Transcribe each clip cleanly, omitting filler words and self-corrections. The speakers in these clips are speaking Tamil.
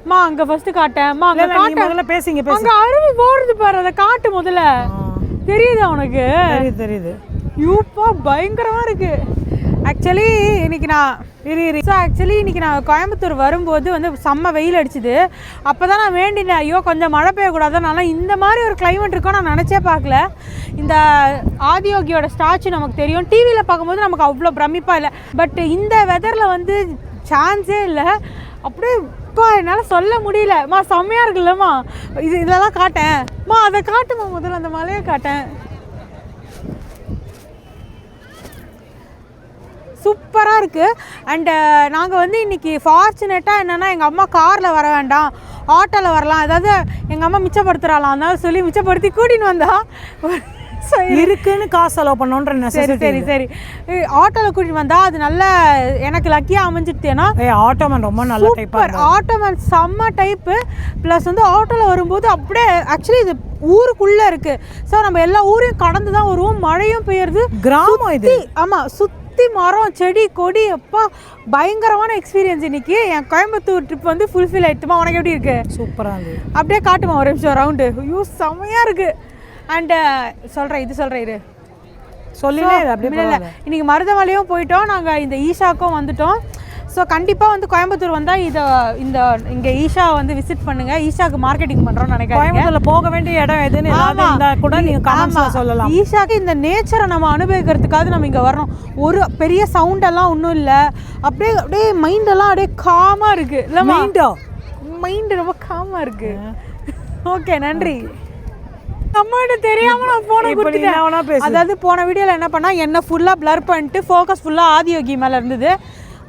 மா அங்க ஃபர்ஸ்ட் காட்டேன் மா அங்க காட்டு முதல்ல பேசிங்க அங்க அருவி போறது பாரு அத காட்டு முதல்ல தெரியுதா உனக்கு தெரியுது யூப்பா பயங்கரமா இருக்கு ஆக்சுவலி இன்னைக்கு நான் கோயம்புத்தூர் வரும்போது வந்து செம்ம வெயில் அடிச்சுது அப்போ தான் நான் வேண்டினேன் ஐயோ கொஞ்சம் மழை பெய்யக்கூடாதுனால இந்த மாதிரி ஒரு கிளைமேட் இருக்கும் நான் நினச்சே பார்க்கல இந்த ஆதியோகியோட ஸ்டாச்சு நமக்கு தெரியும் டிவியில் பார்க்கும்போது நமக்கு அவ்வளோ பிரமிப்பாக இல்லை பட் இந்த வெதரில் வந்து சான்ஸே இல்லை அப்படியே இப்போ என்னால் சொல்ல முடியலம்மா செம்மையாக இருக்குல்லம்மா இதெல்லாம் காட்டேன்மா அதை காட்டுமா முதல்ல அந்த மலையை காட்டேன் சூப்பராக இருக்குது அண்டு நாங்கள் வந்து இன்றைக்கி ஃபார்ச்சுனேட்டாக என்னென்னா எங்கள் அம்மா காரில் வர வேண்டாம் ஆட்டோவில் வரலாம் அதாவது எங்கள் அம்மா மிச்சப்படுத்துகிறாளாம் அதனால சொல்லி மிச்சப்படுத்தி கூட்டின்னு வந்தா இருக்குன்னு காசு செலவு பண்ணோன்ற சரி ஆட்டோவில் கூட்டின்னு வந்தால் அது நல்ல எனக்கு லக்கியாக அமைஞ்சிட்டேன்னா ஆட்டோமேன் ரொம்ப நல்ல சூப்பர் ஆட்டோமேன் செம்ம டைப்பு ப்ளஸ் வந்து ஆட்டோவில் வரும்போது அப்படியே ஆக்சுவலி இது ஊருக்குள்ளே இருக்குது ஸோ நம்ம எல்லா ஊரையும் கடந்து தான் வருவோம் மழையும் பெய்யுறது கிராமம் இது ஆமாம் சுற்றி மரம் செடி கொடி அப்பா பயங்கரமான எக்ஸ்பீரியன்ஸ் இன்னைக்கு என் கோயம்புத்தூர் ட்ரிப் வந்து ஃபுல்ஃபில் ஆயிடுமா உனக்கு எப்படி இருக்கு சூப்பராக இருக்கு அப்படியே காட்டுமா ஒரு நிமிஷம் ரவுண்டு ஐயோ செம்மையாக இருக்குது அண்டு சொல்கிறேன் இரு சொல்லினே இல்லை இன்னைக்கு மருதமலையும் போயிட்டோம் நாங்கள் இந்த ஈஷாக்கும் வந்துட்டோம் ஸோ கண்டிப்பாக வந்து கோயம்புத்தூர் வந்தால் இங்கே ஈஷா வந்து விசிட் பண்ணுங்கள் ஈஷாக்கு மார்க்கெட்டிங் பண்ணுறோம்னு நினைக்கிறேன் கோயம்புத்தூரில் போக வேண்டிய இடம் எதுன்னு கூட நீங்கள் கமெண்ட்ஸில் சொல்லலாம் ஈஷாக்கு இந்த நேச்சரை நம்ம அனுபவிக்கிறதுக்காக நம்ம இங்கே வரணும் ஒரு பெரிய சவுண்டெல்லாம் ஒன்றும் இல்லை அப்படியே மைண்டெல்லாம் அப்படியே காமாக இருக்குது இல்லை மைண்டு ரொம்ப காமாக இருக்குது ஓகே நன்றி நம்மகிட்ட தெரியாம நான் போன கொடுத்துட்டேன் அதாவது போன வீடியோவில் என்ன பண்ணா என்ன ஃபுல்லாக பிளர் பண்ணிட்டு ஃபோக்கஸ் ஃபுல்லாக ஆதியோகி மேலே இருந்தது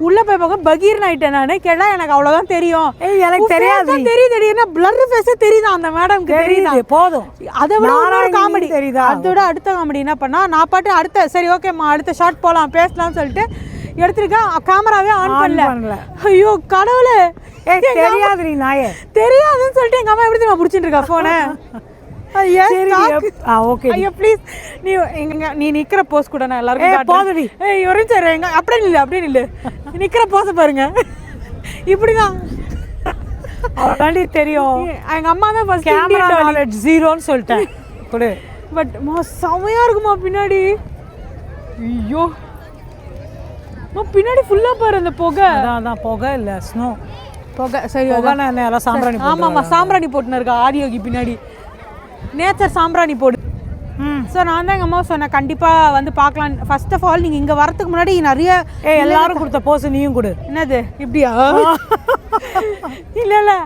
உள்ளே போய் பார்க்க பகீர் ஆயிட்டேன் நான் கேட்டால் எனக்கு அவ்வளோதான் தெரியும் எனக்கு தெரியாது தெரியுது பிளர் ஃபேஸே தெரியுது அந்த மேடம்க்கு தெரியுது போதும் அதை விட ஒரு காமெடி தெரியுதா அதோட அடுத்த காமெடி என்ன பண்ணா நான் பாட்டு சரி ஓகேம்மா அடுத்த ஷார்ட் போகலாம் பேசலாம்னு சொல்லிட்டு எடுத்துருக்கேன் கேமராவே ஆன் பண்ணல ஐயோ கடவுளே தெரியாது நீ நாயே தெரியாதுன்னு சொல்லிட்டு எங்கள் அம்மா எப்படி நான் பிடிச்சிட்டு இருக்கா ஃபோனை நீ நிக்கிற போஸ் கூட நான் எல்லாருக்கும் அப்படியே நில்லு நிக்கிற போஸ பாருங்க இப்படிதான் தெரியும் எங்க அம்மா தான் ஃபர்ஸ்ட் கேமரா நாலேஜ் ஜீரோன்னு சொல்லிட்டேன் பட் செமையா இருக்குமா பின்னாடி ஐயோ பின்னாடி ஃபுல்லா பாரு அந்த புகை அதான் புகை இல்ல ஸ்னோ புகை சரி அதான் சாம்பிராணி ஆமாம்மா சாம்பிராணி போட்டுன்னு இருக்கா ஆதியோகி பின்னாடி நேச்சர் சாம்பிராணி போடு ஸோ நான் தான் எங்கள் அம்மா சொன்னேன் கண்டிப்பாக வந்து பார்க்கலாம் ஃபர்ஸ்ட் ஆஃப் ஆல் நீங்கள் இங்கே வரதுக்கு முன்னாடி நிறைய எல்லாரும் கொடுத்த போஸ் நீயும் கொடு என்னது இப்படியா இல்லை